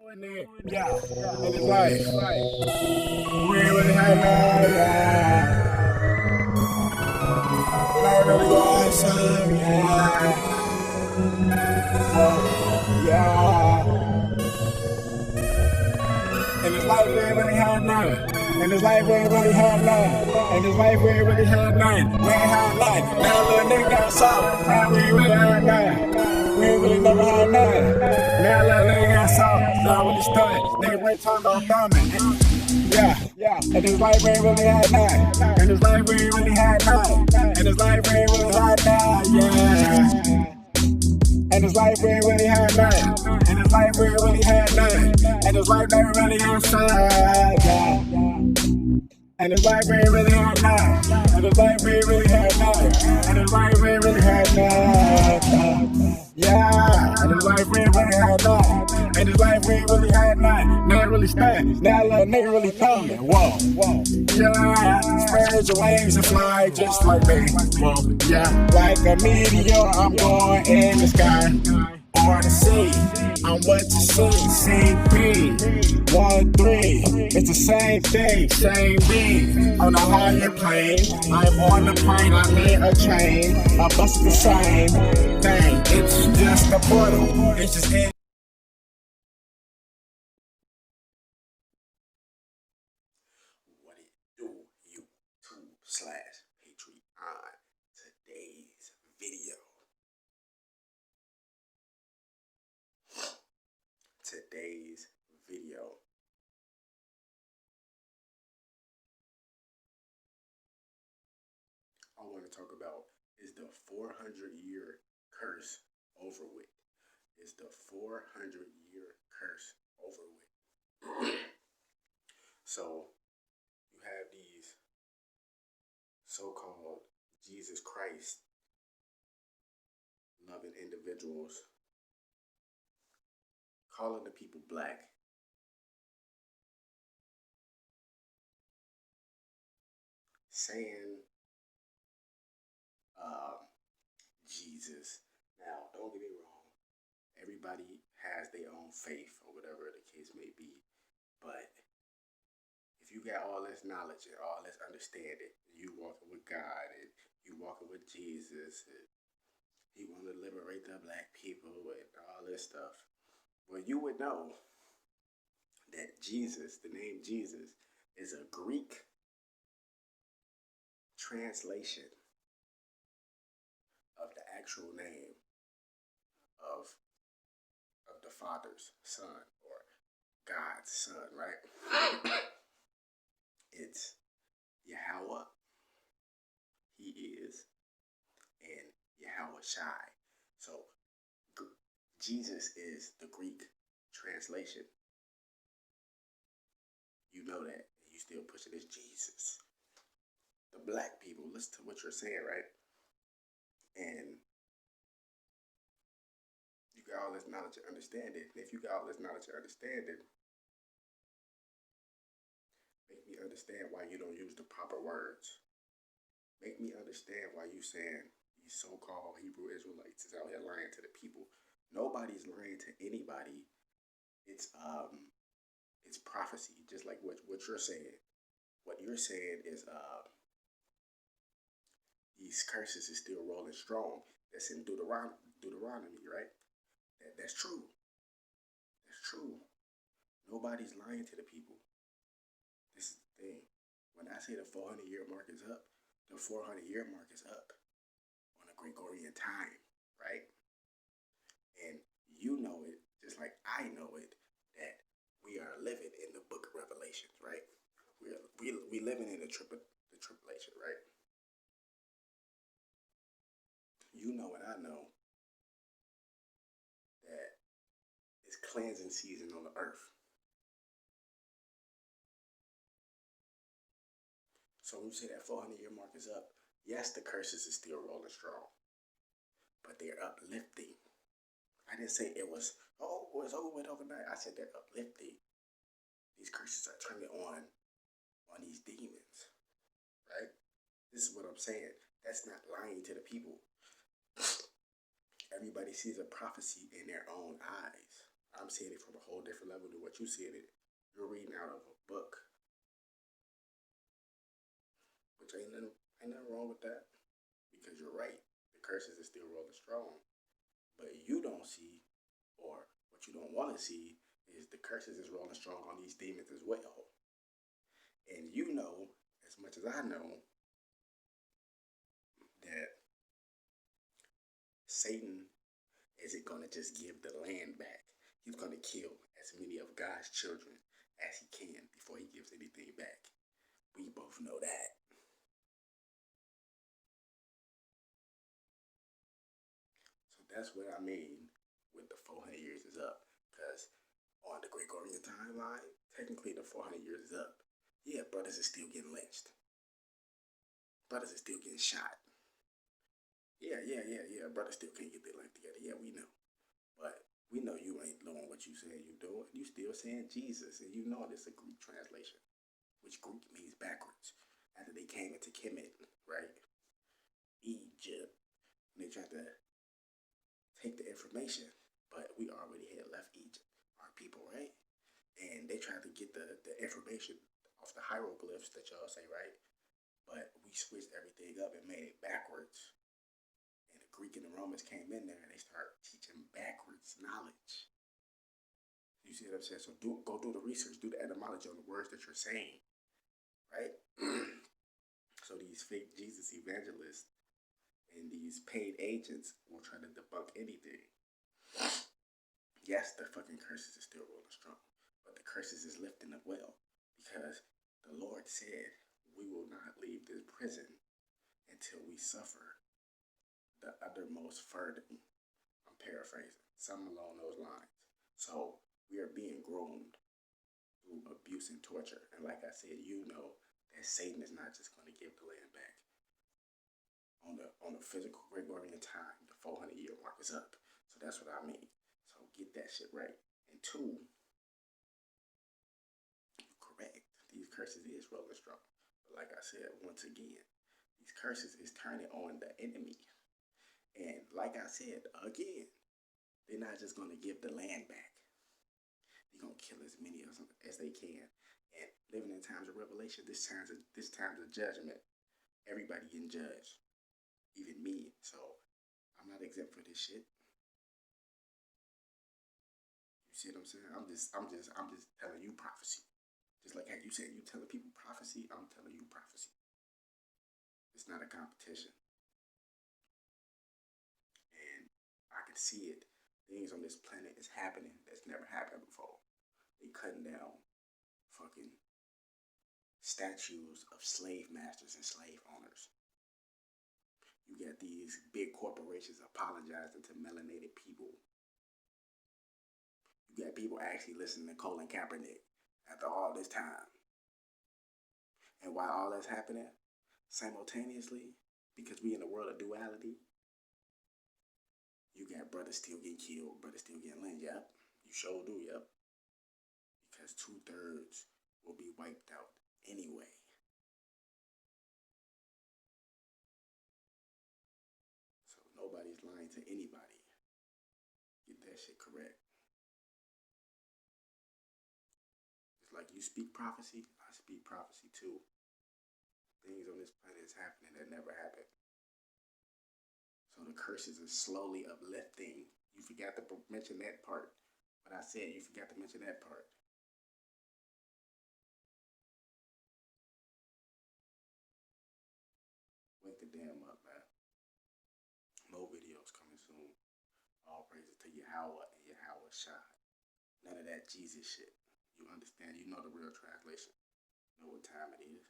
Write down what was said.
Yeah, in his life. We ain't really had no, not really got some, yeah. In his life, we ain't really had none. In his life, we ain't really had none. In his life, we ain't really had none. We ain't had none. Now little nigga got some. Now we ain't really had none. We ain't really never had none. Now little nigga got some. Now when he started, nigga went turned on thumbing. Yeah. And his life ain't really had none. And his life ain't really had none. And his life ain't really had none. Yeah. And his life ain't really had none. And his life ain't really had none. And his life never really had sun. Yeah. And his life ain't really had none. And his life ain't really had none. And his life ain't really had none. Yeah. And his life ain't really had none. And his life ain't really had none. Now it really stand. Now little nigga really thumbing. Whoa. Yeah. Spread your wings and fly just like me. Whoa. Yeah. Like a meteor, I'm going in the sky. Or the sea, I'm what you see, CP, 1-3, it's the same thing, same beat, on a higher plane, I'm on the plane, I'm in a train, I bust the same thing, it's just a portal, it's just in. What it do, YouTube/Patreon, today's video. Today's video. I want to talk about is the 400-year curse over with. Is the 400-year curse over with? So you have these so-called Jesus Christ loving individuals calling the people black, saying Jesus. Now, don't get me wrong. Everybody has their own faith or whatever the case may be. But if you got all this knowledge and all this understanding, you walking with God and you walking with Jesus and he want to liberate the black people and all this stuff, well, you would know that Jesus, the name Jesus, is a Greek translation of the actual name of the Father's Son or God's Son, right? It's Yahweh, he is, and Yahawashi. So Jesus is the Greek translation. You know that, and you still push it as Jesus. The black people, listen to what you're saying, right? And you got all this knowledge and understanding. And if you got all this knowledge and understanding, make me understand why you don't use the proper words. Make me understand why you saying these so-called Hebrew Israelites is out here lying to the people. Nobody's lying to anybody. It's prophecy, just like what you're saying. What you're saying is these curses is still rolling strong. That's in Deuteronomy, right? That's true. That's true. Nobody's lying to the people. This is the thing. When I say the 400-year mark is up, the 400-year mark is up on a Gregorian time, right? And you know it, just like I know it, that we are living in the book of Revelations, right? We living in the tribulation, right? You know and I know that it's cleansing season on the earth. So when you say that 400-year mark is up, yes, the curses is still rolling strong, but they're uplifting. I didn't say it was over with overnight. I said they're uplifting. These curses are turning on these demons, right? This is what I'm saying. That's not lying to the people. Everybody sees a prophecy in their own eyes. I'm seeing it from a whole different level than what you see it. You're reading out of a book, which ain't nothing wrong with that, because you're right. The curses is still rolling strong, but you don't see, or what you don't want to see, is the curses is rolling strong on these demons as well. And you know, as much as I know, that Satan isn't going to just give the land back. He's going to kill as many of God's children as he can before he gives anything back. We both know that. So that's what I mean with the 400 years is up. Because on the Gregorian timeline, technically the 400 years is up. Yeah, brothers are still getting lynched. Brothers are still getting shot. Yeah. Brothers still can't get their life together. Yeah, we know. But we know you ain't doing what you saying you doing. You still saying Jesus, and you know it's a Greek translation, which Greek means backwards. After they came into Kemet, right? Egypt. And they tried to take the information, but we already had left Egypt, our people, right? And they tried to get the information off the hieroglyphs that y'all say, right? But we switched everything up and made it backwards. And the Greek and the Romans came in there and they started teaching backwards knowledge. You see what I'm saying? So go do the research, do the etymology on the words that you're saying, right? So these fake Jesus evangelists and these paid agents will try to debunk anything. Yes, the fucking curses is still rolling strong, but the curses is lifting up well, because the Lord said we will not leave this prison until we suffer the uttermost burden. I'm paraphrasing, something along those lines. So we are being groomed through abuse and torture. And like I said, you know that Satan is not just going to give the land back. On the physical Gregorian time, the 400-year mark is up. So that's what I mean. So get that shit right. And two, you're correct. These curses is rolling strong. But like I said, once again, these curses is turning on the enemy. And like I said, again, they're not just going to give the land back. They're going to kill as many of them as they can. And living in times of revelation, this times of judgment, everybody getting judged. Even me. So I'm not exempt for this shit. You see what I'm saying? I'm just telling you prophecy. Just like how you said you telling people prophecy, I'm telling you prophecy. It's not a competition. And I can see it. Things on this planet is happening that's never happened before. They cutting down fucking statues of slave masters and slave owners. You got these big corporations apologizing to melanated people. You got people actually listening to Colin Kaepernick after all this time. And while all that's happening, simultaneously, because we in the world of duality, you got brothers still getting killed, brothers still getting lynched. Yep, you sure do, yep. Because 2/3 will be wiped out anyway. So nobody's lying to anybody. Get that shit correct. Just like you speak prophecy, I speak prophecy too. Things on this planet is happening that never happened. So the curses are slowly uplifting. You forgot to mention that part. What I said, you forgot to mention that part. Wake the damn up, man. More videos coming soon. All praises to Yahweh and Yahawashi. None of that Jesus shit. You understand? You know the real translation. You know what time it is.